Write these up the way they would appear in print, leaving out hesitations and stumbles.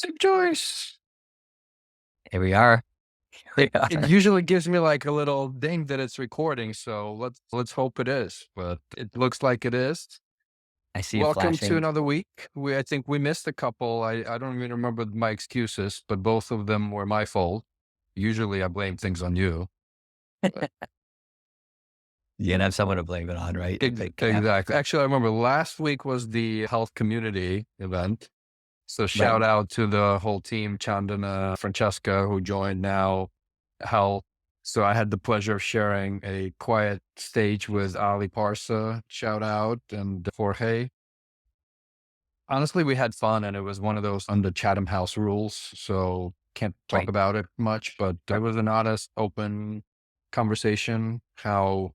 Tip Joyce. Here we are. Here we It are. usually gives me like a little ding that it's recording, so let's hope it is. But it looks like it is. I see it Welcome to flashing. another week. I think we missed a couple. I don't even remember my excuses, but both of them were my fault. Usually I blame things on you. But You can have someone to blame it on, right? It can happen. exactly. Actually, I remember last week was the health community event. So Right. shout out to the whole team, Chandana, Francesca, who joined now, Health. So I had the pleasure of sharing a quiet stage with Ali Parsa, shout out, and Jorge. Honestly, we had fun, and it was one of those under Chatham House rules. So can't talk Right. about it much, but it was an honest, open conversation, how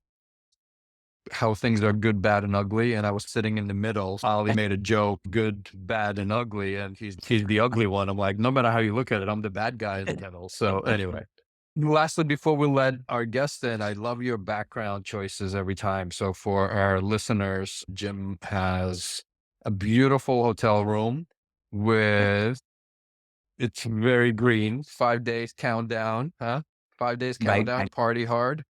things are good, bad, and ugly. And I was sitting in the middle. Ali made a joke, good, bad, and ugly. And he's the ugly one. I'm like, no matter how you look at it, I'm the bad guy in the middle. So anyway, lastly, before we let our guest in, I love your background choices every time. So for our listeners, Jim has a beautiful hotel room with, it's very green, 5 days countdown, huh? 5 days Right. countdown, party hard.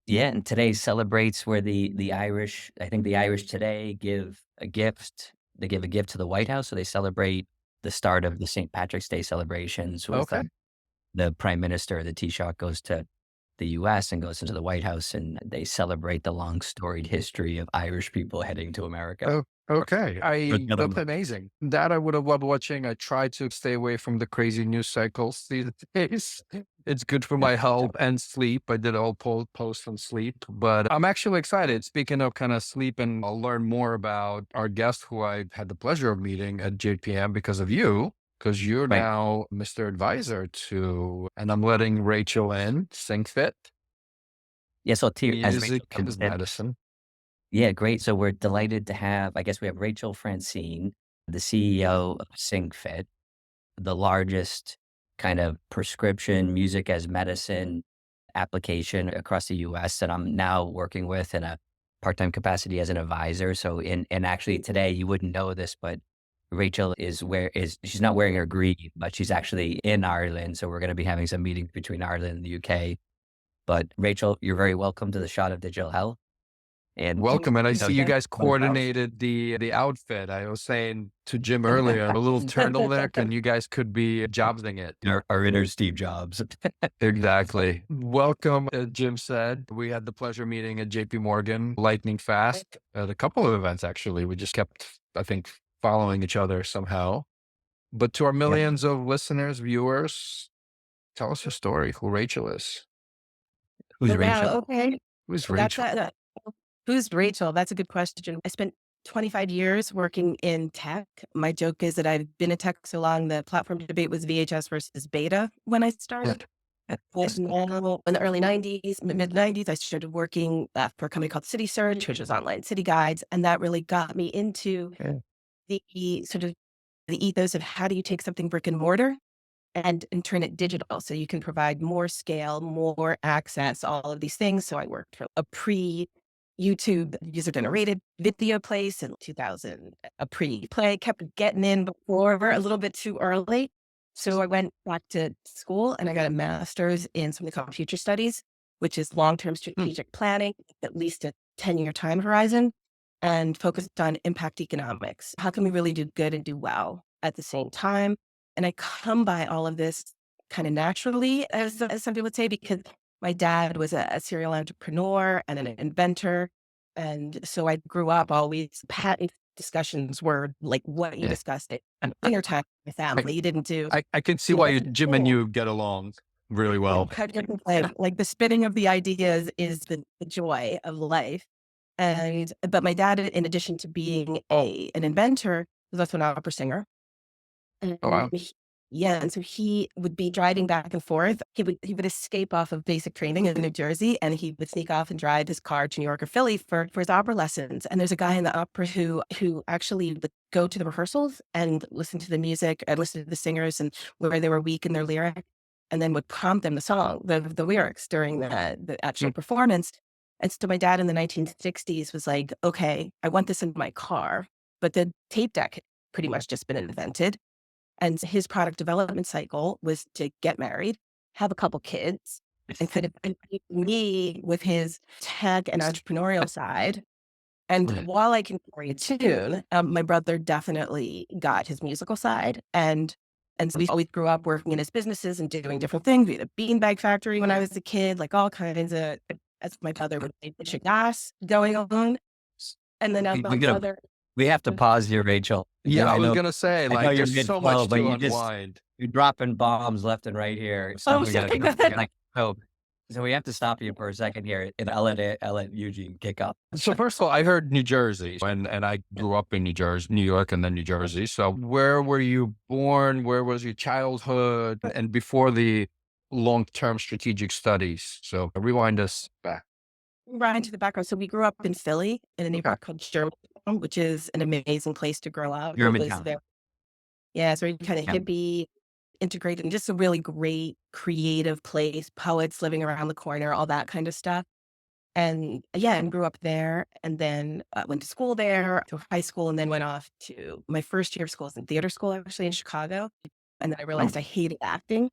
Yeah, and today celebrates where the Irish, I think the Irish today give a gift. They give a gift to the White House, so they celebrate the start of the St. Patrick's Day celebrations with Okay. the Prime Minister. The Taoiseach goes to the U.S. and goes into the White House, and they celebrate the long storied history of Irish people heading to America. Oh, okay. For That's amazing. That I would have loved watching. I try to stay away from the crazy news cycles these days. It's good for my health and sleep. I did a whole post on sleep, but I'm actually excited. Speaking of kind of sleep, and I'll learn more about our guest who I had the pleasure of meeting at JPM because of you, because you're Right. now Mr. Advisor to, and I'm letting Rachel in, SingFit, Yeah, so as music Rachel comes is in. medicine. Yeah, great. So we're delighted to have, I guess we have Rachel Francine, the CEO of SingFit, the largest kind of prescription music as medicine application across the US that I'm now working with in a part-time capacity as an advisor. So and actually today you wouldn't know this, but Rachel she's not wearing her green, but she's actually in Ireland. So we're going to be having some meetings between Ireland and the UK. But Rachel, you're very welcome to the Shot of Digital Health. And Welcome, and I no see you doubt guys coordinated the outfit. I was saying to Jim earlier, a little turtleneck, and you guys could be jobsing it. our inner Steve Jobs. Exactly. Welcome, as Jim said. We had the pleasure meeting at JP Morgan, lightning fast, at a couple of events, actually. We just kept, I think, following each other somehow. But to our Yep. millions of listeners, viewers, tell us your story, who Rachel is. Who's Wow, Rachel? okay. Who's That's Rachel? who's Rachel? That's a good question. I spent 25 years working in tech. My joke is that I've been in tech so long, the platform debate was VHS versus beta when I started. But now, in the early 90s, mid 90s, I started working for a company called City Search, which was online city guides. And that really got me into Yeah. the sort of the ethos of how do you take something brick and mortar and turn it digital so you can provide more scale, more access, all of these things. So I worked for a pre-YouTube user-generated video place in 2000, a pre-play, kept getting in before a little bit too early. So I went back to school and I got a master's in something called future studies, which is long-term Hmm. strategic planning, at least a 10-year time horizon, and focused on impact economics. How can we really do good and do well at the same time? And I come by all of this kind of naturally, as some people would say, because my dad was a serial entrepreneur and an inventor. And so I grew up always, patent discussions were like what you Yeah. discussed at dinner time with my I, family. You didn't do, I can see you why know, Jim and you get along really well. like the spinning of the ideas is the joy of life. But my dad, in addition to being an inventor, was also an opera singer. Oh, And wow. yeah, and so he would be driving back and forth. He would escape off of basic training in New Jersey, and he would sneak off and drive his car to New York or Philly for his opera lessons. And there's a guy in the opera who actually would go to the rehearsals and listen to the music and listen to the singers and where they were weak in their lyric, and then would prompt them the lyrics during the Hmm. actual performance. And so my dad in the 1960s was like, okay, I want this in my car, but the tape deck had pretty much just been invented. And his product development cycle was to get married, have a couple kids, and kind of compete me with his tech and entrepreneurial side. And while I can play a tune, my brother definitely got his musical side. And so we always grew up working in his businesses and doing different things. We had a beanbag factory when I was a kid, like all kinds of, as my brother would say, gas going on. And then as my brother, We have to pause here, Rachel. Yeah, I was know, going to say, I know like, you're there's so mid-flow, much but to you just, unwind. you're dropping bombs left and right here. Oh, We gotta sorry, go. go ahead. Like, so we have to stop you for a second here, and I'll let Eugene kick up. So first of all, I heard New Jersey, and I grew up in New York, and then New Jersey. So where were you born? Where was your childhood? And before the long-term strategic studies. So rewind us back. right into the background. So we grew up in Philly in a neighborhood called Germantown, which is an amazing place to grow up. It was Germantown. very, yeah, it's very kind of Yeah. hippie, integrated, and just a really great creative place, poets living around the corner, all that kind of stuff. And yeah, and grew up there, and then went to school there, to high school, and then went off to my first year of school was in theater school, actually in Chicago. And then I realized I hated acting.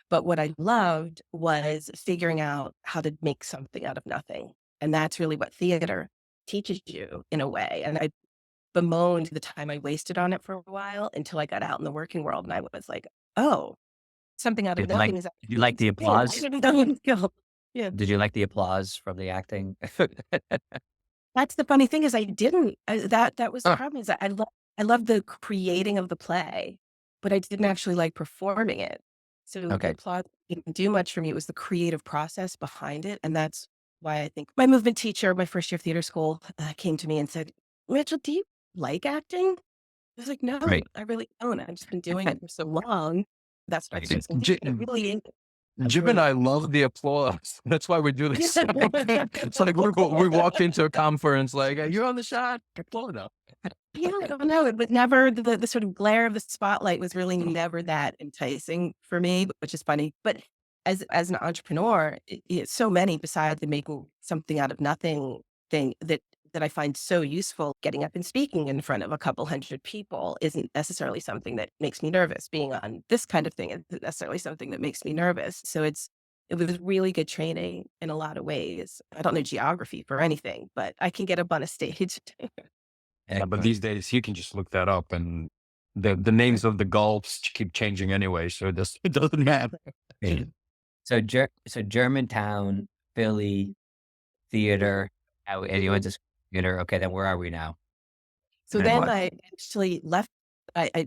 But what I loved was figuring out how to make something out of nothing. And that's really what theater teaches you in a way. And I bemoaned the time I wasted on it for a while until I got out in the working world. And I was like, oh, something out of Did you like- nothing is did you like the actually a thing. I applause? should have done it. Go. Yeah. Did you like the applause from the acting? That's the funny thing is I didn't. That was the Huh. problem is that I love the creating of the play, but I didn't actually like performing it. So the Okay. applause didn't do much for me. It was the creative process behind it. And that's why I think my movement teacher, my first year of theater school, came to me and said, Rachel, do you like acting? I was like, no, Right. I really don't. I've just been doing it for so long. That's what I Right. think. J- It really is. Jim and I love the applause. That's why we do this. It's like we walked into a conference like, "Hey, you're on the shot. Applaud now." Yeah, I don't know. It was never the sort of glare of the spotlight was really never that enticing for me, which is funny. But as an entrepreneur, it's so many besides the making something out of nothing thing that I find so useful. Getting up and speaking in front of a couple hundred people isn't necessarily something that makes me nervous. Being on this kind of thing isn't necessarily something that makes me nervous. So it was really good training in a lot of ways. I don't know geography for anything, but I can get up on a stage. Yeah, but these days you can just look that up, and the names of the gulfs keep changing anyway, so it doesn't matter. So Germantown, Philly, theater, and you went to theater. Okay, then where are we now? So And then what? I actually left. I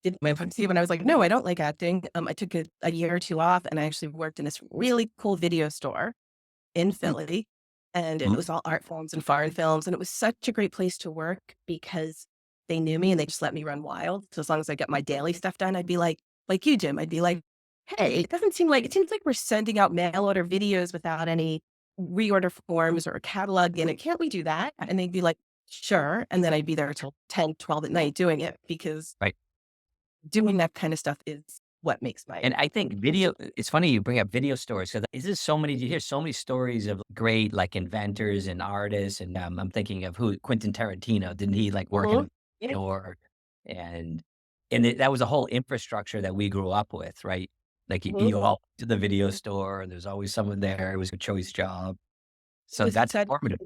did my FMC when I was like, no, I don't like acting. I took a year or two off, and I actually worked in this really cool video store in Philly, and it was all art films and foreign films, and it was such a great place to work because they knew me and they just let me run wild. So as long as I get my daily stuff done, I'd be like you, Jim, I'd be like, hey, it seems like we're sending out mail order videos without any reorder forms or a catalog in it. Can't we do that? And they'd be like, sure. And then I'd be there till 10, 12 at night doing it because Right. doing that kind of stuff is what makes my. And I think video, it's funny you bring up video stores because you hear so many stories of great like inventors and artists. And I'm thinking of Quentin Tarantino, didn't he like work in Yeah. a store? And that was a whole infrastructure that we grew up with, right? Like you all to the video store, and there's always someone there. It was a choice job. So was that's such- formative.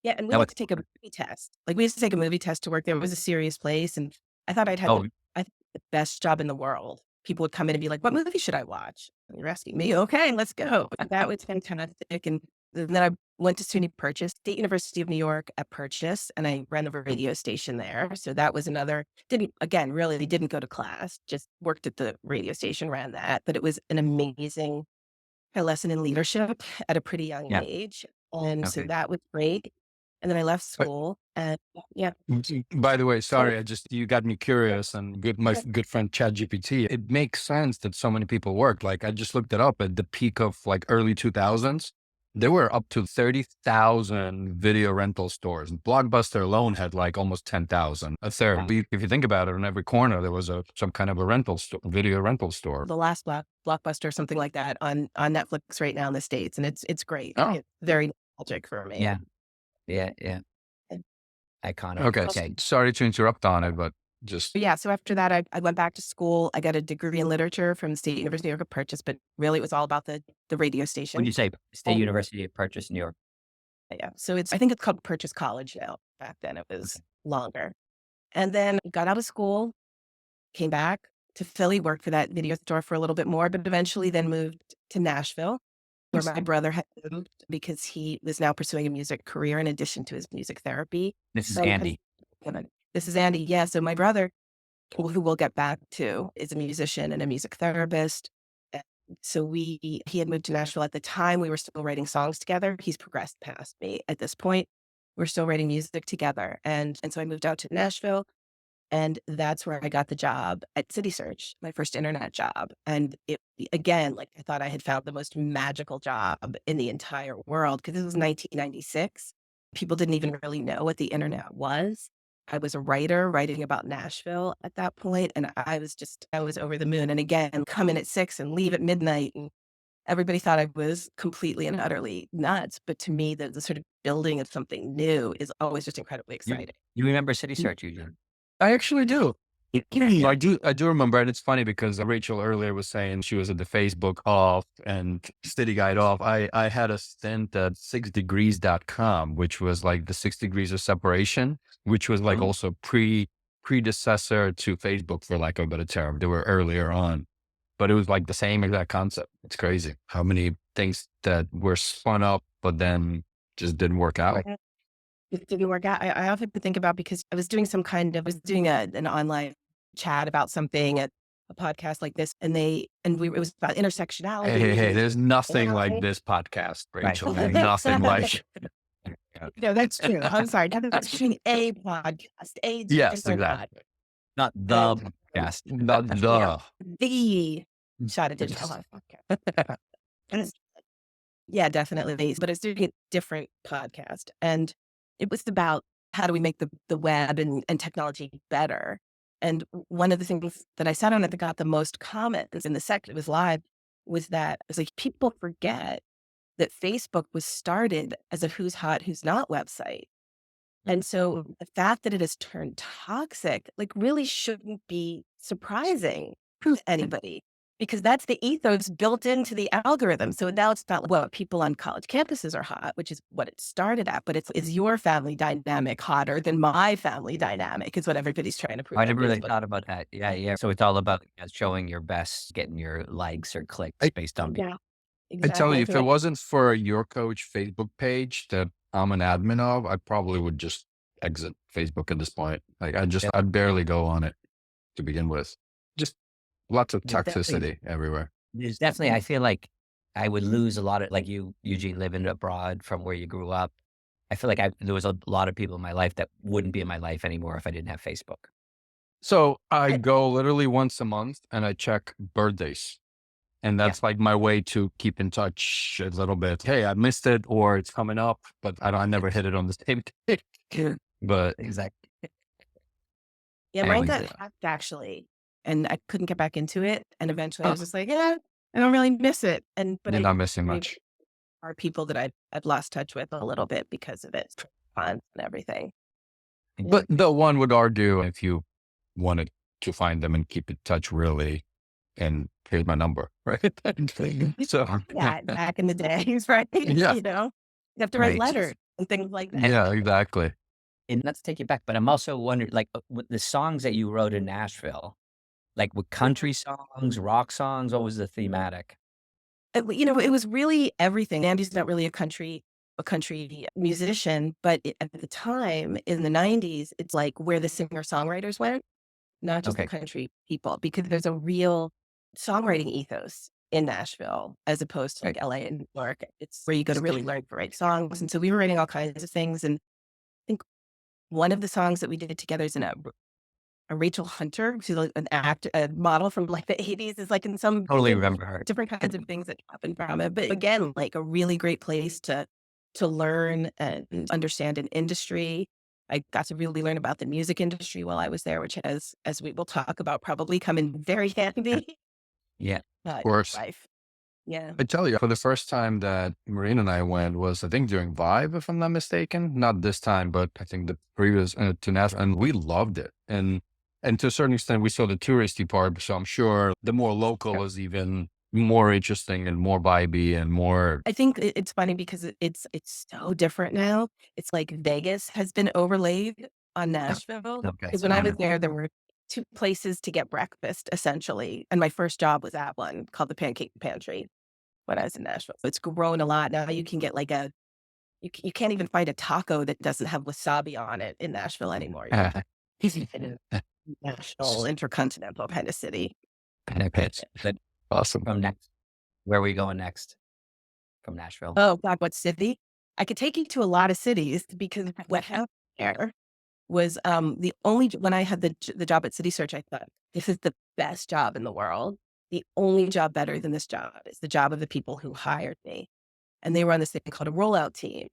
Yeah, and we Now had to take a movie test. Like we used to take a movie test to work there. It was a serious place, and I thought I'd had Oh, the best job in the world. People would come in and be like, "What movie should I watch?" And you're asking me, "Okay, let's go." And that was fantastic. And then I went to SUNY Purchase, State University of New York at Purchase, and I ran a radio station there. So that was another. Really didn't go to class. Just worked at the radio station, ran that. But it was an amazing lesson in leadership at a pretty young Yeah. age, and so Okay. that was great. And then I left school, and yeah. By the way, sorry, you got me curious, and my good friend ChatGPT. It makes sense that so many people work. Like I just looked it up at the peak of like early 2000s. There were up to 30,000 video rental stores. Blockbuster alone had like almost 10,000. A third. Wow. If you think about it, on every corner there was some kind of a video rental store. The last Blockbuster, something like that, on Netflix right now in the States, and it's great. Oh. It's very nostalgic for me. Yeah. Iconic. Okay. Okay. Sorry to interrupt on it, but Just Yeah. So after that, I went back to school. I got a degree in literature from the State University of New York at Purchase, but really it was all about the radio When station. you say State Oh, University of Purchase, New York. yeah. So I think it's called Purchase College now. Back then it was Okay. longer. And then got out of school, came back to Philly, worked for that video store for a little bit more, but eventually then moved to Nashville, where my brother had moved because he was now pursuing a music career in addition to his music therapy. This is And Andy. this is Andy. Yeah. So my brother, who we'll get back to, is a musician and a music therapist. And so he had moved to Nashville at the time. We were still writing songs together. He's progressed past me at this point. We're still writing music together. And so I moved out to Nashville. And that's where I got the job at City Search, my first internet job. And it, again, like I thought I had found the most magical job in the entire world because this was 1996. People didn't even really know what the internet was. I was a writer writing about Nashville at that point, and I was over the moon. And again, come in at 6 and leave at midnight. And everybody thought I was completely and utterly nuts. But to me, the sort of building of something new is always just incredibly You, exciting. you remember City Search, Eugene? I actually do. Yeah. I do remember, and it's funny because Rachel earlier was saying she was at the Facebook off and City Guide off. I had a stint at 6degrees.com, which was like the 6 degrees of separation, which was like Oh. also predecessor to Facebook, for lack of a better term. They were earlier on, but it was like the same exact concept. It's crazy how many things that were spun up, but then just didn't work out. Right. It didn't work out. I often think about because I was doing I was doing an online chat about something at a podcast like this, and it was about intersectionality. Hey, there's nothing like Right. this podcast, Right. Rachel. There's nothing like. No, that's true. I'm sorry. That's doing a podcast, a Yes, different exactly. Not the podcast. Not the. the Shot of Digital Life podcast. And yeah, definitely. But it's doing a different podcast. And it was about how do we make the web and technology better. And one of the things that I sat on it that got the most comments in the second it was live was that it was like people forget that Facebook was started as a who's hot, who's not website. And so the fact that it has turned toxic, like really shouldn't be surprising to anybody because that's the ethos built into the algorithm. So now it's about what people on college campuses are hot, which is what it started at. But is your family dynamic hotter than my family dynamic is what everybody's trying to prove. I on never really Facebook. thought about that. Yeah, yeah. So it's all about showing your best, getting your likes or clicks based on Yeah, I tell you, exactly. if it wasn't for Your Coach Facebook page that I'm an admin of, I probably would just exit Facebook at this point. Like I'd barely go on it to begin with. Just lots of There's definitely- toxicity everywhere. There's definitely, I feel like I would lose a lot of, like you, Eugene, living abroad from where you grew up. I feel like there was a lot of people in my life that wouldn't be in my life anymore if I didn't have Facebook. So I go literally once a month and I check birthdays. And that's like my way to keep in touch a little bit. Hey, I missed it or it's coming up, but I never hit it on the same day. But Exactly. Yeah, I mine always got do. hacked actually, and I couldn't get back into it. And eventually I was just like, yeah, I don't really miss it. But you're I not missing maybe much. are people that I'd lost touch with a little bit because of it, fun and everything. But the one would argue if you wanted to find them and keep in touch really, and here's my number, right? So Yeah, back in the days, right? Yeah. You know, you have to write Right. letters and things like that. yeah, exactly. And let's take it back. But I'm also wondering, like, with the songs that you wrote in Nashville, like with country songs, rock songs, what was the thematic? It was really everything. Andy's not really a country musician, but at the time in the 90s, it's like where the singer-songwriters went, not just the Okay. country people, because there's a real songwriting ethos in Nashville as opposed to like LA and New York. It's where you go to really learn to write songs. And so we were writing all kinds of things. And I think one of the songs that we did together is in a Rachel Hunter, she's like a model from like the 80s, is like in some Totally remember her. different kinds of things that happen from it. But again, like a really great place to learn and understand an industry. I got to really learn about the music industry while I was there, which has, as we will talk about, probably come in very handy. Yeah. Of course. Life. Yeah. I tell you, for the first time that Marina and I went was, I think, during Vive, if I'm not mistaken. Not this time, but I think the previous to Nashville, and we loved it. And And to a certain extent, we saw the touristy part. So I'm sure the more local is even more interesting and more vibey and more. I think it's funny because it's so different now. It's like Vegas has been overlaid on Nashville. Okay. Because when I was there were two places to get breakfast, essentially. And my first job was at one called the Pancake Pantry when I was in Nashville. So it's grown a lot. Now you can get like you can't even find a taco that doesn't have wasabi on it in Nashville anymore. He's in a national, intercontinental kind of city. But Awesome. from next, where are we going next from Nashville? Oh God, what city? I could take you to a lot of cities because what happened there was when I had the job at City Search, I thought this is the best job in the world. The only job better than this job is the job of the people who hired me. And they were on this thing called a rollout team.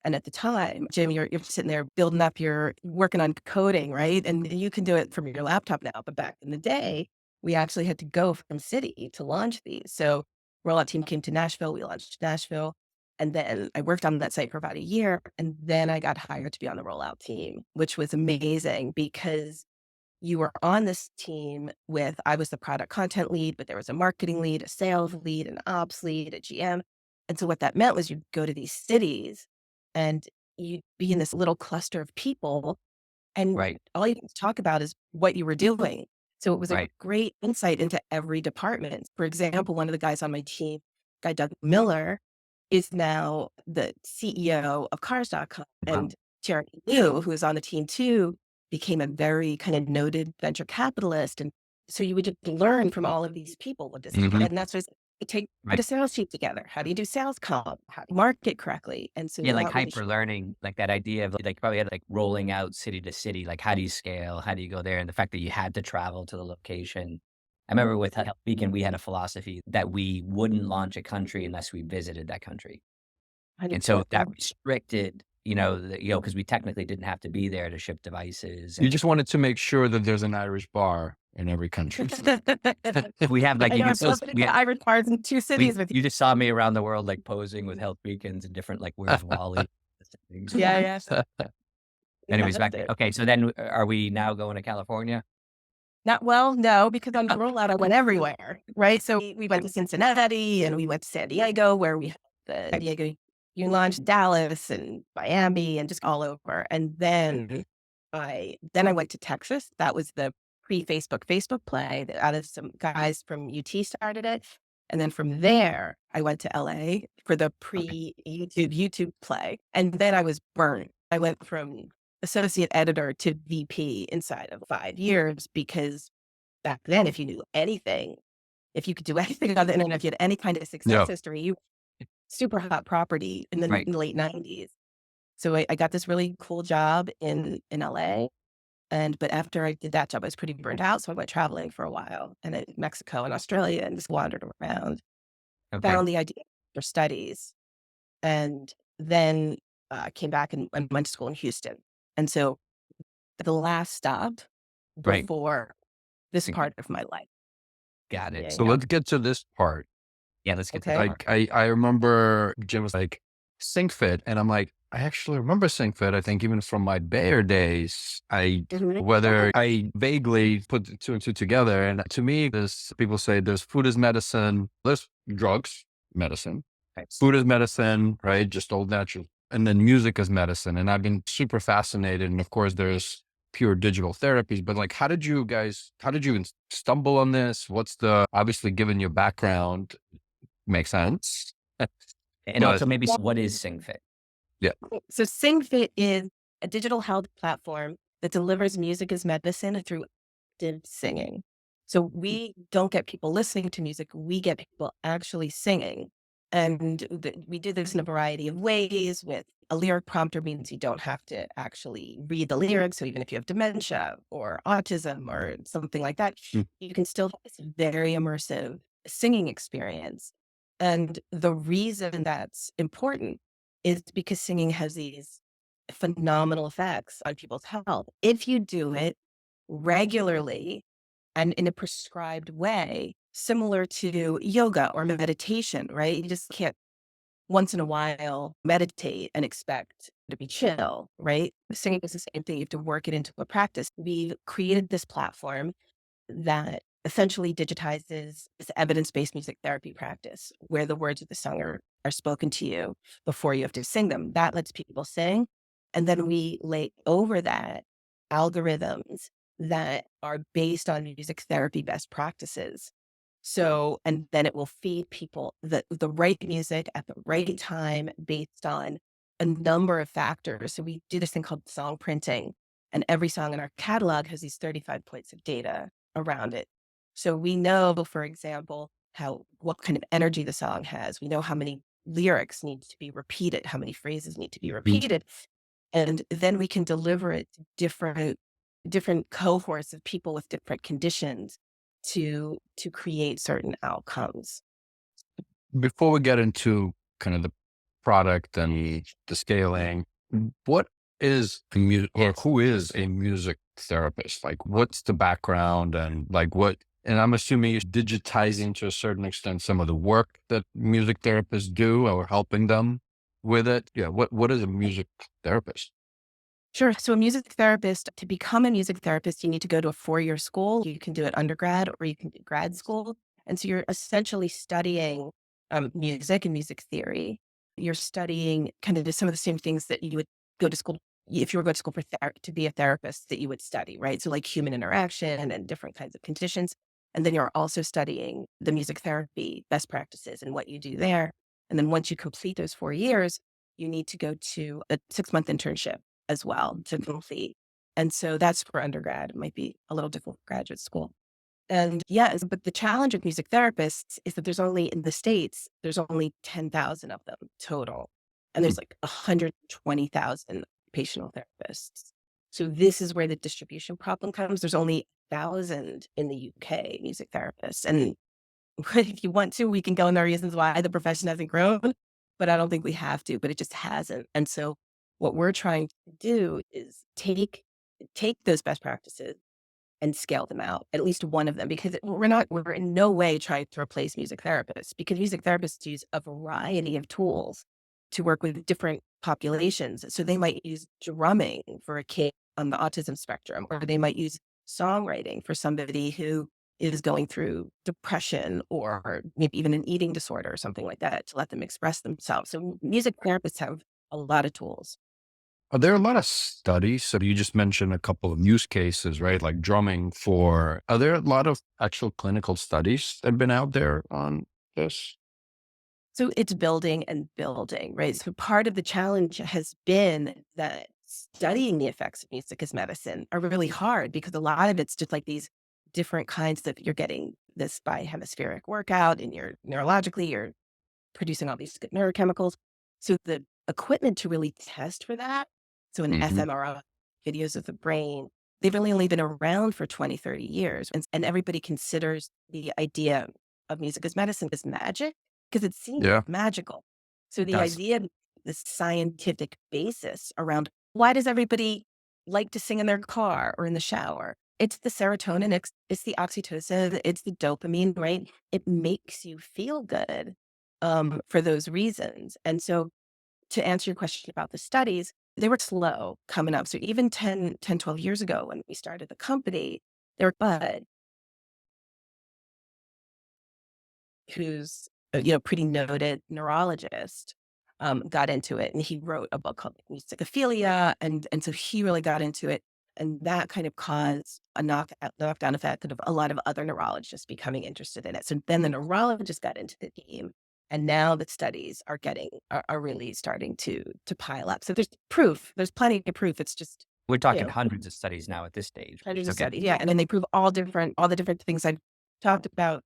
And at the time, Jim, you're sitting there building up working on coding, right? And you can do it from your laptop now. But back in the day, we actually had to go from city to launch these. So rollout team came to Nashville. We launched Nashville. And then I worked on that site for about a year. And then I got hired to be on the rollout team, which was amazing because you were on this team I was the product content lead, but there was a marketing lead, a sales lead, an ops lead, a GM. And so what that meant was you'd go to these cities and you'd be in this little cluster of people and Right. all you can talk about is what you were doing. So it was a Right. great insight into every department. For example, one of the guys on my team, guy Doug Miller, is now the CEO of Cars.com. Wow. And Jeremy Liu, who is on the team too, became a very kind of noted venture capitalist. And so you would just learn from all of these people. And that's what put a sales team together. How do you do sales comp? How do you market correctly? And so Yeah, like that really hyper learning, like that idea of like probably had like rolling out city to city, like how do you scale? How do you go there? And the fact that you had to travel to the location. I remember with Health Beacon, we had a philosophy that we wouldn't launch a country unless we visited that country. And so that restricted, because we technically didn't have to be there to ship devices. You just wanted to make sure that there's an Irish bar in every country. We have like, Irish bars in two cities with you. you just saw me around the world, like posing with health beacons and different, like, where's Wally? Yeah. Anyways, okay. So then are we now going to California? No, because on the rollout, I went everywhere, right? So we went to Cincinnati and we went to San Diego where we had the San Diego, you launched Dallas and Miami and just all over. And then I went to Texas. That was the Facebook play that out of some guys from UT started it. And then from there, I went to LA for the YouTube play. And then I was burned. I went from associate editor to VP inside of 5 years because back then, if you knew anything, if you could do anything on the internet, if you had any kind of success history, you super hot property in the late 90s. So I got this really cool job in LA. But after I did that job, I was pretty burned out. So I went traveling for a while and in Mexico and Australia and just wandered around, found the idea for studies, and then came back and went to school in Houston. And so the last stop before this part of my life. Got it. So let's get to this part. Yeah, let's get to that part. I remember Jim was like, SingFit. And I'm like, I actually remember SingFit. I think even from my Bayer days, whether I vaguely put two and two together. And to me, people say there's food is medicine, there's drugs, medicine, food is medicine, right? Just old natural. And then music is medicine. And I've been super fascinated. And of course, there's pure digital therapies, but like, how did you even stumble on this? Obviously given your background, makes sense. And also maybe what is SingFit? Yeah. So SingFit is a digital health platform that delivers music as medicine through active singing. So we don't get people listening to music, we get people actually singing. And we do this in a variety of ways. With a lyric prompter means you don't have to actually read the lyrics. So even if you have dementia or autism or something like that, you can still have this very immersive singing experience. And the reason that's important is because singing has these phenomenal effects on people's health. If you do it regularly and in a prescribed way, similar to yoga or meditation, right? You just can't once in a while meditate and expect to be chill, right? Singing is the same thing. You have to work it into a practice. We've created this platform that essentially digitizes this evidence-based music therapy practice where the words of the song are spoken to you before you have to sing them. That lets people sing. And then we lay over that algorithms that are based on music therapy best practices. So, and then it will feed people the right music at the right time based on a number of factors. So we do this thing called song printing, and every song in our catalog has these 35 points of data around it. So we know, for example, what kind of energy the song has. We know how many lyrics need to be repeated, how many phrases need to be repeated, and then we can deliver it to different cohorts of people with different conditions to create certain outcomes. Before we get into kind of the product and the scaling, what is a music or who is a music therapist? Like, what's the background and like what? And I'm assuming you're digitizing to a certain extent some of the work that music therapists do or helping them with it. Yeah. What is a music therapist? Sure. So a music therapist, to become a music therapist, you need to go to a 4-year school. You can do it undergrad or you can do grad school. And so you're essentially studying music and music theory. You're studying kind of some of the same things that you would go to school if you were going to school for to be a therapist that you would study, right? So like human interaction and different kinds of conditions. And then you're also studying the music therapy best practices and what you do there. And then once you complete those 4 years, you need to go to a 6-month internship as well to complete. And so that's for undergrad. It might be a little difficult for graduate school. And yes, but the challenge with music therapists is that there's only in the States, there's only 10,000 of them total. And there's like 120,000 occupational therapists. So this is where the distribution problem comes. There's only 1,000 in the UK music therapists. And if you want to, we can go in the reasons why the profession hasn't grown, but I don't think we have to, but it just hasn't. And so what we're trying to do is take those best practices and scale them out, at least one of them, because we're in no way trying to replace music therapists, because music therapists use a variety of tools to work with different populations. So they might use drumming for a kid on the autism spectrum, or they might use songwriting for somebody who is going through depression or maybe even an eating disorder or something like that to let them express themselves. So music therapists have a lot of tools. Are there a lot of studies? So you just mentioned a couple of use cases, right? Like drumming for, are there a lot of actual clinical studies that have been out there on this? So it's building and building, right? So part of the challenge has been that studying the effects of music as medicine are really hard because a lot of it's just like these different kinds of, you're getting this bihemispheric workout and you're neurologically, you're producing all these good neurochemicals. So the equipment to really test for that, so an Hmm. fMRI, videos of the brain, they've really only been around for 20, 30 years. And everybody considers the idea of music as medicine as magic because it seems Yeah. magical. So It the does. idea, the scientific basis around why does everybody like to sing in their car or in the shower? It's the serotonin, it's the oxytocin, it's the dopamine, right? It makes you feel good for those reasons. And so to answer your question about the studies, they were slow coming up. So even 12 years ago when we started the company, there were Bud, who's pretty noted neurologist, got into it, and he wrote a book called Musicophilia, and so he really got into it, and that kind of caused a knockdown effect of a lot of other neurologists becoming interested in it. So then the neurologists got into the game, and now the studies are really starting to pile up. So there's proof. There's plenty of proof. It's just We're you talking know hundreds of studies now at this stage. hundreds of Okay. studies, yeah, and then they prove all the different things I've talked about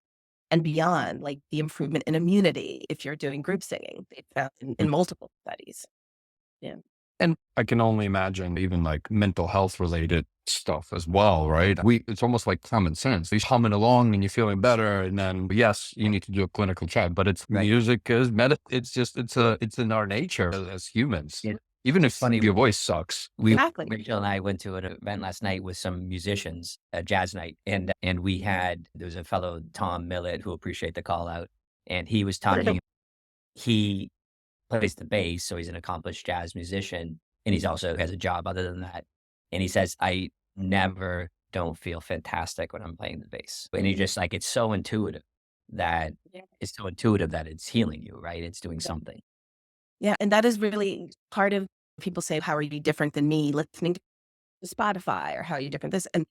and beyond, like the improvement in immunity if you're doing group singing, they found in multiple studies. Yeah. And I can only imagine even like mental health related stuff as well, right? It's almost like common sense. You're humming along and you're feeling better. And then, yes, you need to do a clinical check, but it's Right. music is it's just, it's in our nature as humans. It, Even it's if funny. your voice sucks, Exactly. Rachel and I went to an event last night with some musicians, a jazz night, and there was a fellow, Tom Millett, who appreciate the call out, and he was talking. He plays the bass, so he's an accomplished jazz musician, and he's also has a job other than that. And he says, "I never don't feel fantastic when I'm playing the bass." And he just like that Yeah. it's so intuitive that it's healing you, right? It's doing something. Yeah. And that is really part of people say, how are you different than me listening to Spotify, or how are you different this? And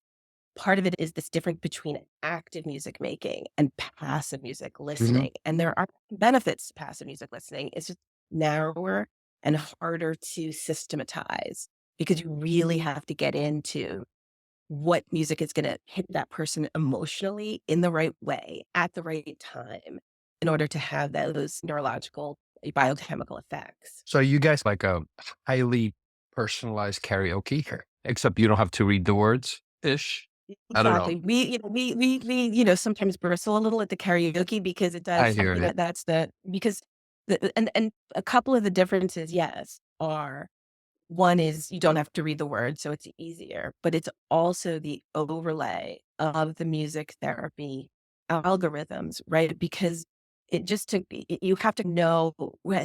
part of it is this difference between active music making and passive music Mhm. listening. And there are benefits to passive music listening. It's just narrower and harder to systematize, because you really have to get into what music is going to hit that person emotionally in the right way at the right time in order to have those neurological biochemical effects. So you guys like a highly personalized karaoke, except you don't have to read the words ish. I don't know. Exactly. We sometimes bristle a little at the karaoke, because it I does, hear it. that's the, because and a couple of the differences, yes, are, one is you don't have to read the words, so it's easier, but it's also the overlay of the music therapy algorithms, right? Because it just took, you have to know,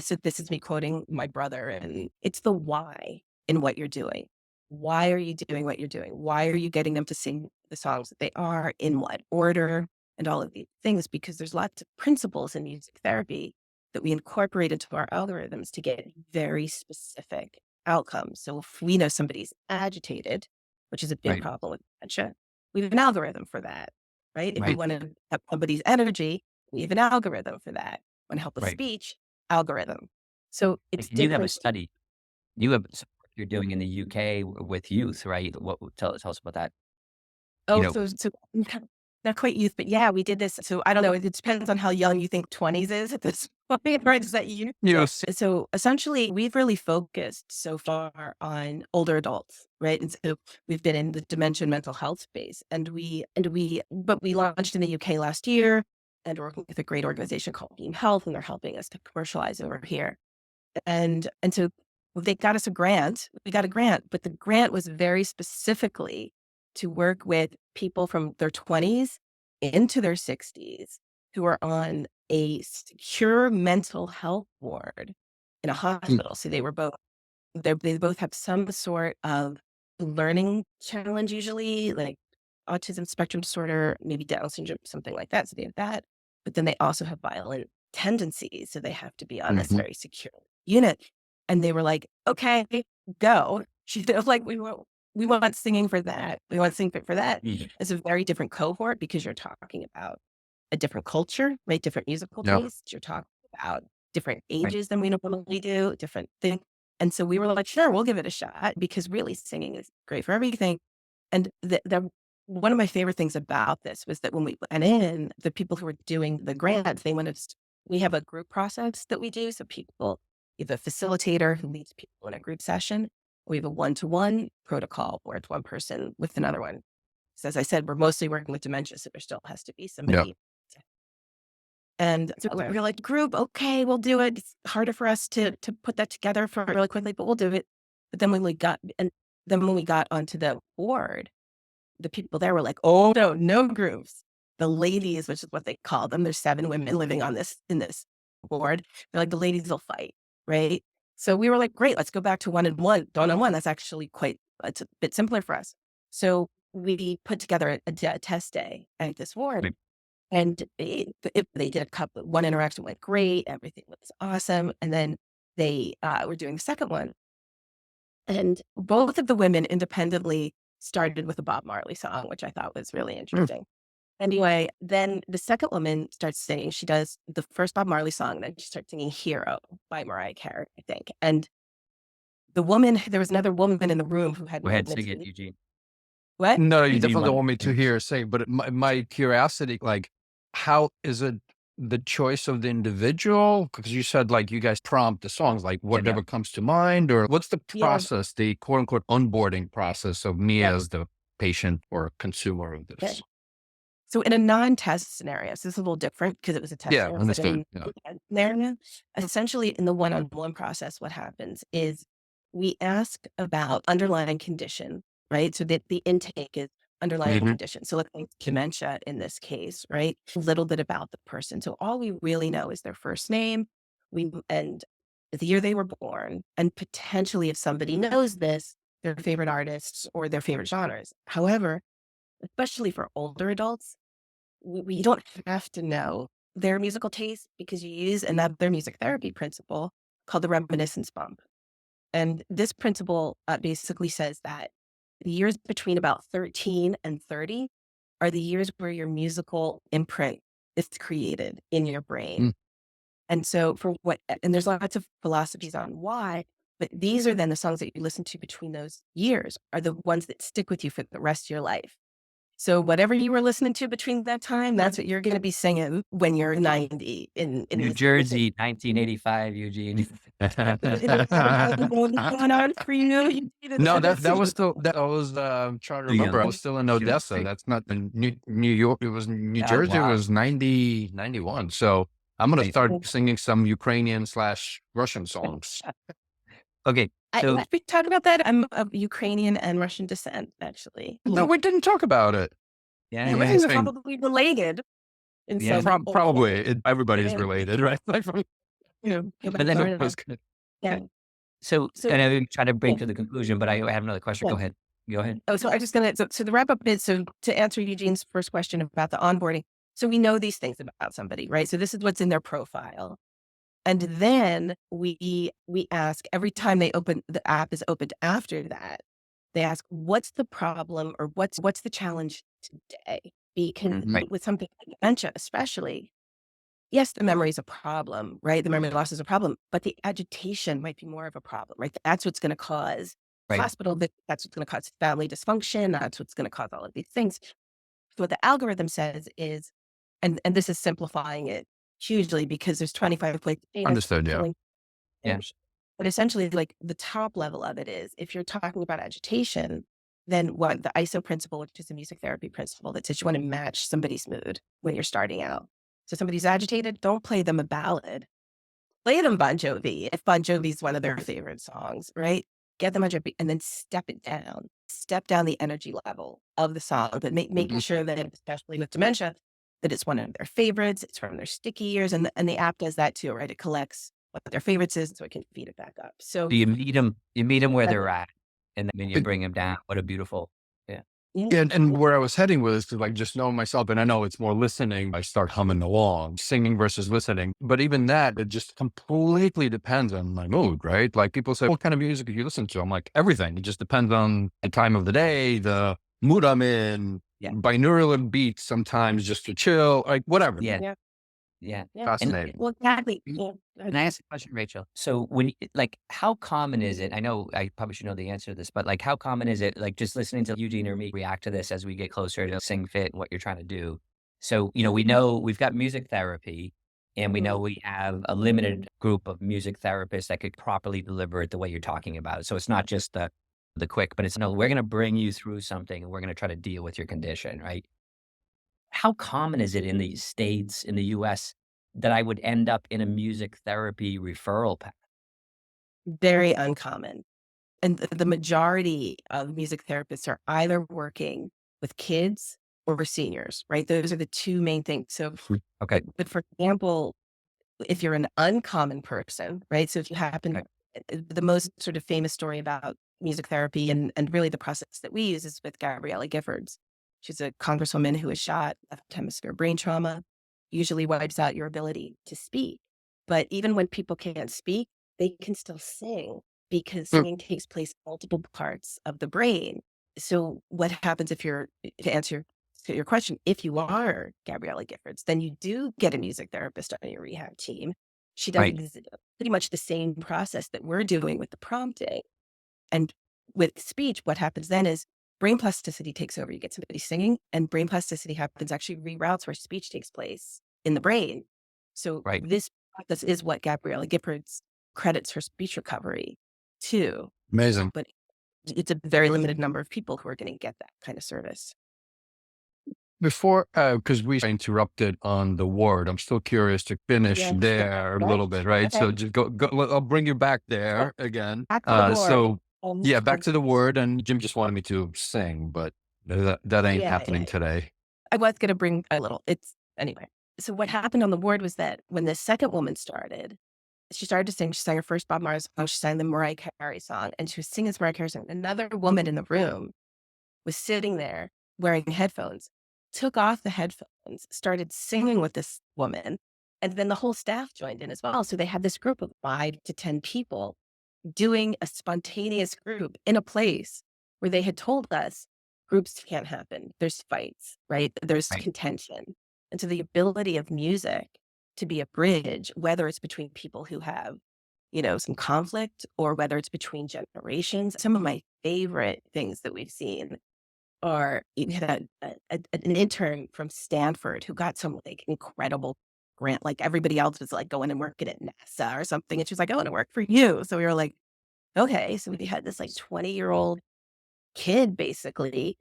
so this is me quoting my brother, and it's the why in what you're doing. Why are you doing what you're doing? Why are you getting them to sing the songs that they are, in what order, and all of these things? Because there's lots of principles in music therapy that we incorporate into our algorithms to get very specific outcomes. So if we know somebody's agitated, which is a big Right. problem with dementia, we have an algorithm for that, right? If we Right. want to have somebody's energy, we have an algorithm for that. Want to help with Right. speech, algorithm. So Like, it's you have a different. study. You have some work you're doing in the UK with youth, right? What tell us about that. You Oh, know, so not quite youth, but yeah, we did this. So I don't know. It depends on how young you think 20s is at this point, right? Is that you? you know, So essentially, we've really focused so far on older adults, right? And so we've been in the dementia and mental health space, but we launched in the UK last year, and we're working with a great organization called Beam Health, and they're helping us to commercialize over here. And so they got us a grant. We got a grant, but the grant was very specifically to work with people from their 20s into their 60s who are on a secure mental health ward in a mm, hospital. So they both have some sort of learning challenge, usually like autism spectrum disorder, maybe Down syndrome, something like that. So they have that, but then they also have violent tendencies. So they have to be on this mhm. very secure unit. And they were like, okay, go. She was like, we want singing for that. We want singing for that. Mm. It's a very different cohort, because you're talking about a different culture, right? Different musical Yeah. tastes. You're talking about different Right. ages than we normally do, different things. And so we were like, sure, we'll give it a shot, because really singing is great for everything. And one of my favorite things about this was that when we went in, the people who were doing the grant, they wanted us we have a group process that we do. So we have a facilitator who leads people in a group session. We have a one-to-one protocol where it's one person with another one. So as I said, we're mostly working with dementia, so there still has to be Yeah. somebody. And so we're like, group, okay, we'll do it. It's harder for us to put that together for really quickly, but we'll do it. But then when we got onto the board, the people there were like, oh no, no groups. The ladies, which is what they call them, there's 7 women living in this board. They're like, the ladies will fight, right? So we were like, great, let's go back to one-on-one. That's actually it's a bit simpler for us. So we put together a test day at this ward. Right. And they did one interaction went great, everything was awesome. And then they were doing the second one. And both of the women independently started with a Bob Marley song, which I thought was really Mm. interesting. Anyway, then the second woman starts singing. She does the first Bob Marley song, then she starts singing Hero by Mariah Carey, I think. And there was another woman in the room who Go hadn't ahead, witnessed sing it, Eugene. what? No, you Eugene, definitely don't what? want me to hear sing, but my curiosity, like, how is it the choice of the individual? Because you said like you guys prompt the songs, like Yeah. whatever comes to mind, or what's the Yeah. process, the quote unquote onboarding process of me Yeah. as the patient or consumer of Yeah. this? So in a non-test scenario, so this is a little different because it was a test Yeah, scenario, but understood. in Yeah. a test scenario, essentially in the one-on-one process, what happens is we ask about underlying condition, right? So the intake is underlying Hmm. condition. So let's think dementia in this case, right? A little bit about the person. So all we really know is their first name, and the year they were born, and potentially if somebody knows this, their favorite artists or their favorite genres. However, especially for older adults, we don't have to know their musical taste because you use another music therapy principle called the reminiscence bump. And this principle basically says that the years between about 13 and 30 are the years where your musical imprint is created in your brain. Mm. And so and there's lots of philosophies on why, but these are then the songs that you listen to between those years are the ones that stick with you for the rest of your life. So whatever you were listening to between that time, that's what you're going to be singing when you're 90 in New this. Jersey, 1985, Eugene. What's going on for you? No, that was still that I was trying to remember. I was still in Sure. Odessa. That's not in New York. It was New Oh, Jersey. It wow. was 91. So I'm gonna start singing some Ukrainian/Russian songs. Okay, so we talked about that. I'm of Ukrainian and Russian descent, actually. No, we didn't talk about it. yeah, Yeah, yeah. we're Amazing. probably related in Yeah. some Probably everybody's Yeah. related, right? Like from But then- Florida. Yeah. So, So- and I try to bring Yeah. to the conclusion, but I have another question. Go Yeah. ahead. Go ahead. Oh, so I'm just gonna so the wrap up is to answer Eugene's first question about the onboarding. So we know these things about somebody, right? So this is what's in their profile. And then we ask every time the app is opened after that, they ask, what's the problem or what's the challenge today? Because Right. with something like dementia, especially, yes, the memory is a problem, right? The memory loss is a problem, but the agitation might be more of a problem, right? That's what's going to cause Right. hospital visits. That's what's going to cause family dysfunction. That's what's going to cause all of these things. So what the algorithm says is, and this is simplifying it hugely because there's 25 ways. Understood, yeah. Yeah. But essentially, like the top level of it is, if you're talking about agitation, then what the ISO principle, which is a music therapy principle that says you want to match somebody's mood when you're starting out. So somebody's agitated, don't play them a ballad. Play them Bon Jovi if Bon Jovi is one of their favorite songs, right? Get them Bon Jovi and then step it down. Step down the energy level of the song, but making sure that, especially with dementia, that it's one of their favorites. It's from their sticky years, and the app does that too, right? It collects what their favorites is, so it can feed it back up. So Do you meet them where they're Exactly. at, and then you bring them down. What a beautiful. Yeah, and where I was heading with is to like just know myself, and I know it's more listening. I start humming along, singing versus listening. But even that, it just completely depends on my mood, right? Like people say, what kind of music do you listen to? I'm like, everything. It just depends on the time of the day, the mood I'm in, Yeah. binaural beats sometimes just to chill, like whatever. Yeah. Yeah. Yeah. Yeah. Fascinating. Well, exactly. Can I ask a question, Rachel? So like, how common is it? I know I probably should know the answer to this, but like, how common is it, like just listening to Eugene or me react to this as we get closer to SingFit and what you're trying to do? So, we know we've got music therapy and we know we have a limited group of music therapists that could properly deliver it the way you're talking about it. So it's not just the quick, but it's no, we're going to bring you through something and we're going to try to deal with your condition, right? How common is it in the States, in the US, that I would end up in a music therapy referral path? Very uncommon. And the majority of music therapists are either working with kids or seniors, right? Those are the two main things. So, Okay. but for example, if you're an uncommon person, right? So if you happen, the most sort of famous story about music therapy and really the process that we use is with Gabriella Giffords. She's a congresswoman who was shot, left hemisphere brain trauma, usually wipes out your ability to speak. But even when people can't speak, they can still sing because singing takes place in multiple parts of the brain. So what happens if to answer your question, if you are Gabriella Giffords, then you do get a music therapist on your rehab team. She does Right. pretty much the same process that we're doing with the prompting. And with speech, what happens then is brain plasticity takes over. You get somebody singing, and brain plasticity happens, actually reroutes where speech takes place in the brain. So Right. this process is what Gabriella Giffords credits her speech recovery to. Amazing. But it's a very limited number of people who are going to get that kind of service. Before, because we interrupted on the word, I'm still curious to finish Yeah, there a right. little bit, right? Okay. So just go. I'll bring you back there again. Back to the word. So yeah, back to the word. And Jim just wanted me to sing, but that ain't Yeah, happening yeah. today. I was going to bring a little. Anyway. So what happened on the ward was that when the second woman started, She started to sing. She sang her first Bob Marley song. She sang the Mariah Carey song, and she was singing this Mariah Carey song. Another woman in the room was sitting there wearing headphones, took off the headphones, started singing with this woman, and then the whole staff joined in as well. So they had this group of 5 to 10 people doing a spontaneous group in a place where they had told us groups can't happen. There's fights, right? There's Right. contention. And so the ability of music to be a bridge, whether it's between people who have, some conflict or whether it's between generations. Some of my favorite things that we've seen are you had an intern from Stanford who got some like incredible grant, like everybody else was like going and working at NASA or something. And she was like, I want to work for you. So we were like, okay. So we had this like 20-year-old kid basically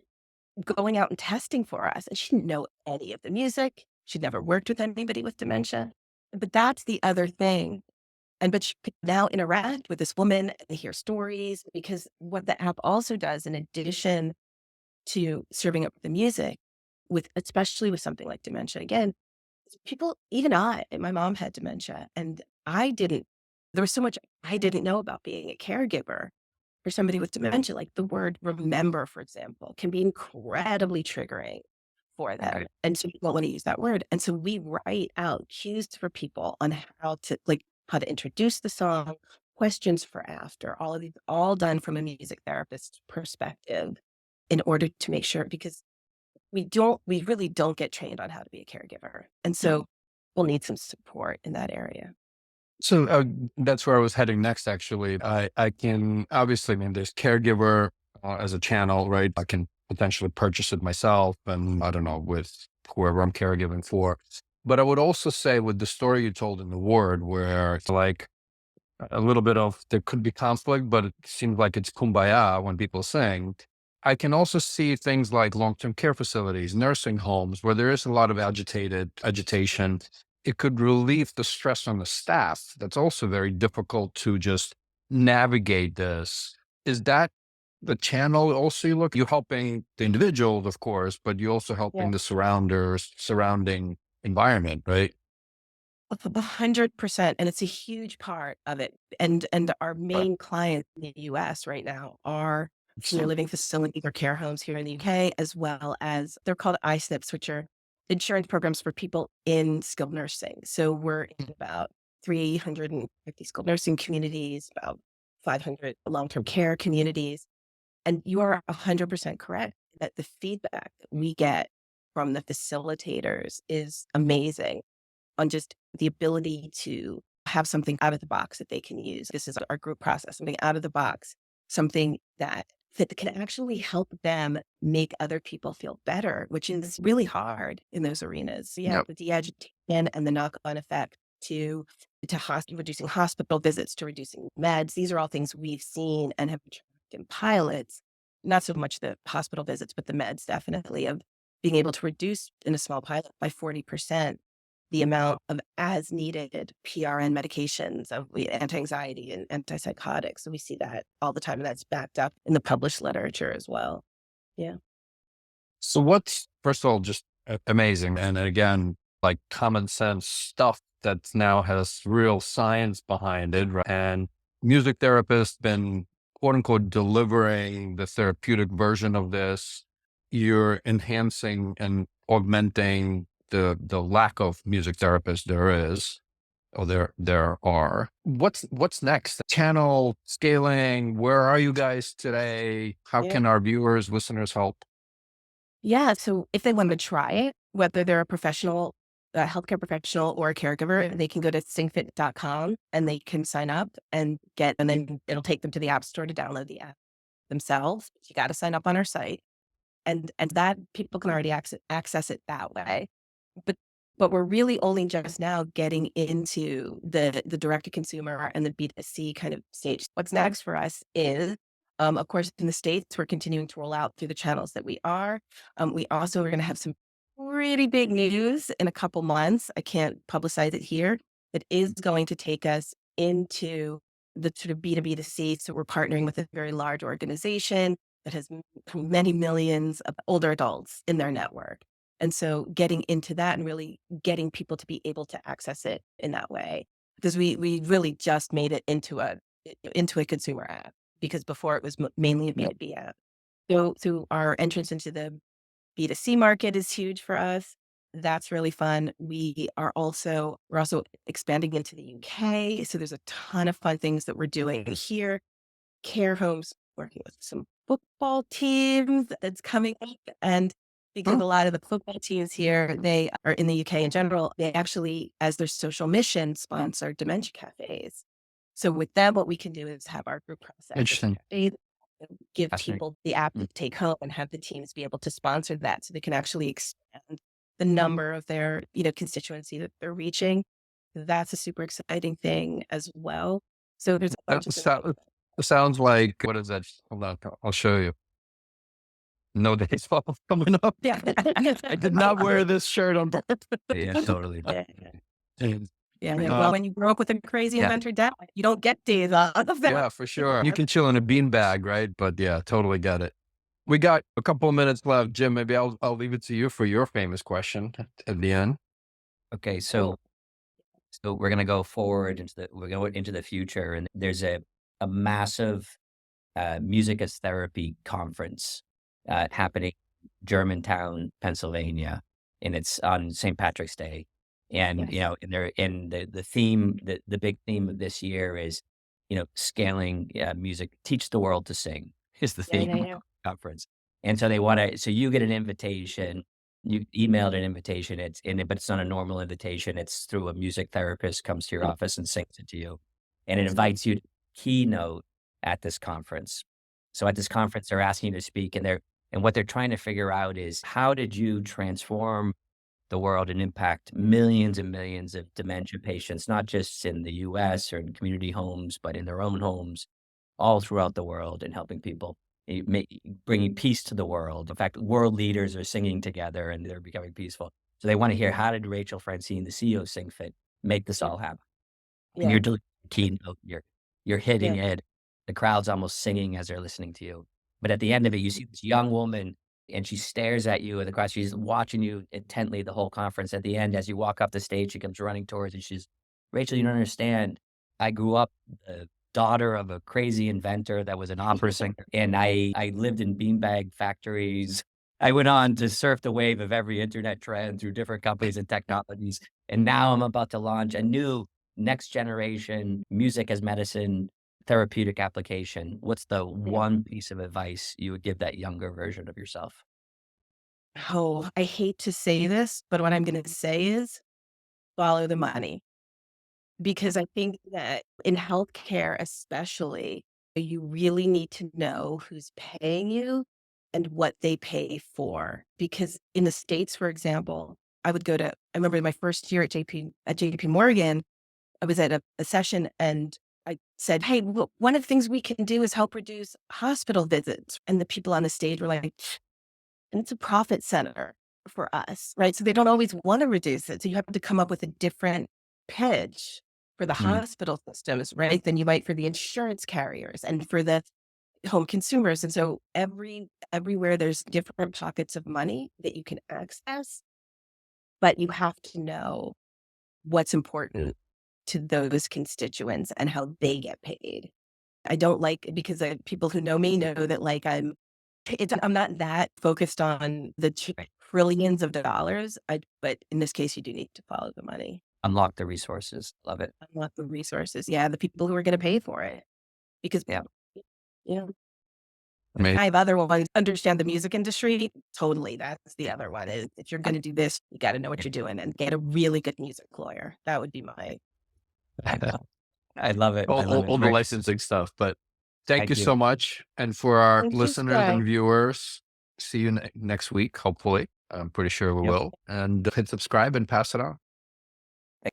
going out and testing for us. And she didn't know any of the music. She'd never worked with anybody with dementia. But that's the other thing. But she could now interact with this woman and hear stories because what the app also does, in addition to serving up the music, with especially with something like dementia, again, people, even my mom had dementia, and there was so much I didn't know about being a caregiver for somebody with dementia. Like the word remember, for example, can be incredibly triggering for them. Right. And so people want to use that word. And so we write out cues for people on how to introduce the song, questions for after, all of these, all done from a music therapist's perspective in order to make sure, because we really don't get trained on how to be a caregiver. And so we'll need some support in that area. So that's where I was heading next, actually. I can obviously, I mean, there's caregiver as a channel, right? I can potentially purchase it myself and I don't know, with whoever I'm caregiving for. But I would also say with the story you told in the word, where it's like a little bit of there could be conflict, but it seems like it's kumbaya when people sing. I can also see things like long-term care facilities, nursing homes, where there is a lot of agitation. It could relieve the stress on the staff. That's also very difficult to just navigate this. Is that the channel also you're helping the individual, of course, but you're also Yeah. helping the surrounding environment, right? 100%. And it's a huge part of it. And our Right. main clients in the US right now are senior living facilities or care homes here in the UK, as well as they're called ISNPs, which are insurance programs for people in skilled nursing. So we're in about 350 skilled nursing communities, about 500 long-term care communities. And you are 100% correct that the feedback that we get from the facilitators is amazing on just the ability to have something out of the box that they can use. This is our group process, something out of the box, something that can actually help them make other people feel better, which is really hard in those arenas. So yeah, Yep. the de-agitation and the knock-on effect to reducing hospital visits, to reducing meds. These are all things we've seen and have tracked in pilots. Not so much the hospital visits, but the meds definitely, of being able to reduce in a small pilot by 40% the amount of as needed PRN medications of anti-anxiety and antipsychotics. So we see that all the time, and that's backed up in the published literature as well. Yeah. So what's first of all just amazing, and again, like common sense stuff that now has real science behind it, right? And music therapists been quote unquote delivering the therapeutic version of this. You're enhancing and augmenting the lack of music therapists there is, or there are. What's next? Channel scaling. Where are you guys today? How Yeah. can our viewers, listeners help? Yeah. So if they want to try it, whether they're a professional, a healthcare professional or a caregiver, they can go to singfit.com and they can sign up and then it'll take them to the App Store to download the app themselves. You got to sign up on our site. And that people can already access it that way. But we're really only just now getting into the direct to consumer and the B2C kind of stage. What's next for us is, of course, in the States, we're continuing to roll out through the channels that we are. We also are going to have some pretty big news in a couple months. I can't publicize it here. That is going to take us into the sort of B2B2C. So we're partnering with a very large organization that has many millions of older adults in their network. And so getting into that and really getting people to be able to access it in that way. because we really just made it into a consumer app, because before it was mainly a B2B app. So our entrance into the B2C market is huge for us. That's really fun. We're also expanding into the UK. So there's a ton of fun things that we're doing here. Care homes, working with some football teams that's coming up. And because a lot of the football teams here, they are in the UK in general, they actually, as their social mission, sponsor dementia cafes. So with them, what we can do is have our group process Interesting. cafes, give Fascinating. people the app to take home, and have the teams be able to sponsor that, so they can actually expand the number of their, constituency that they're reaching. That's a super exciting thing as well. So there's a bunch of things. Sounds like, what is that? Hold on, I'll show you. No days off coming up. Yeah. I did not wear this shirt on purpose. Yeah, totally. Yeah. Well, when you grow up with a crazy inventor dad, you don't get days off. Yeah, for sure. You can chill in a beanbag, right? But yeah, totally get it. We got a couple of minutes left. Jim, maybe I'll leave it to you for your famous question at the end. Okay, so we're gonna go forward into the future, and there's a massive music as therapy conference happening in Germantown, Pennsylvania, and it's on St. Patrick's Day. And the theme, the big theme of this year is, scaling music, teach the world to sing is the theme of the conference. And so so you get an invitation. You emailed an invitation. But it's not a normal invitation. It's through a music therapist, comes to your office and sings it to you, and it invites you to keynote at this conference. So at this conference, they're asking you to speak, and what they're trying to figure out is, how did you transform the world and impact millions and millions of dementia patients, not just in the US or in community homes, but in their own homes all throughout the world, and helping people, bringing peace to the world. In fact, world leaders are singing together and they're becoming peaceful. So they want to hear, how did Rachel Francine, the CEO of SingFit, make this all happen? And you're delivering a keynote, you're hitting it. The crowd's almost singing as they're listening to you. But at the end of it, you see this young woman, and she stares at you in the crowd. She's watching you intently the whole conference. At the end, as you walk off the stage, she comes running towards you. She's, Rachel, you don't understand. I grew up the daughter of a crazy inventor that was an opera singer, and I lived in beanbag factories. I went on to surf the wave of every internet trend through different companies and technologies. And now I'm about to launch a new next generation music as medicine therapeutic application. What's the one piece of advice you would give that younger version of yourself? Oh, I hate to say this, but what I'm going to say is follow the money. Because I think that in healthcare, especially, you really need to know who's paying you and what they pay for. Because in the States, for example, I remember my first year at JP Morgan, I was at a session, and I said, hey, look, one of the things we can do is help reduce hospital visits. And the people on the stage were like, and it's a profit center for us, right? So they don't always want to reduce it. So you have to come up with a different pitch for the hospital systems, right? Than you might for the insurance carriers and for the home consumers. And so everywhere there's different pockets of money that you can access, but you have to know what's important to those constituents and how they get paid. I don't like, because people who know me know that I'm not that focused on the trillions of dollars. But in this case, you do need to follow the money. Unlock the resources. Love it. Unlock the resources. Yeah, the people who are going to pay for it. Because I have other ones. Understand the music industry. Totally, that's the other one. Is if you're going to do this, you got to know what you're doing and get a really good music lawyer. That would be my. I love it. All the licensing stuff. But thank you so much. And for our listeners and viewers, see you next week, hopefully. I'm pretty sure we will. And hit subscribe and pass it on.